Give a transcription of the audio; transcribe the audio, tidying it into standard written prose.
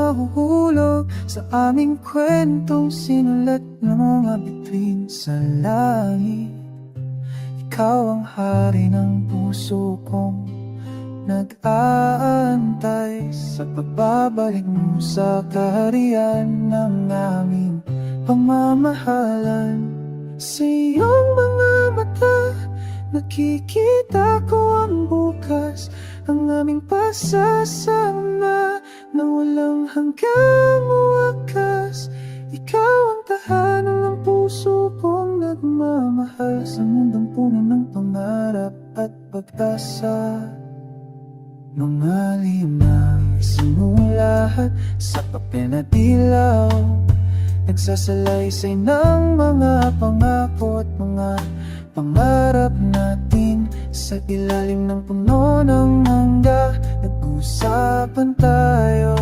mahuhulog sa aming kwentong sinulat ng mga bituin sa langit. Ikaw ang hari ng puso kong nag-aantay sa pagbabalik mo sa kaharian ng aming pamamahalan. Sa iyong mga mata, nakikita ko ang bukas, ang aming pasasama na walang hanggang wakas. Ikaw ang tahanan ng puso kong nagmamahal sa mundong puno ng pangarap at pag-asa. Lumalim na isinong lahat sa papel na dilaw, nagsasalaysay ng mga pangako at mga pangarap natin. Sa ilalim ng puno ng mangga, nag-usapan tayo.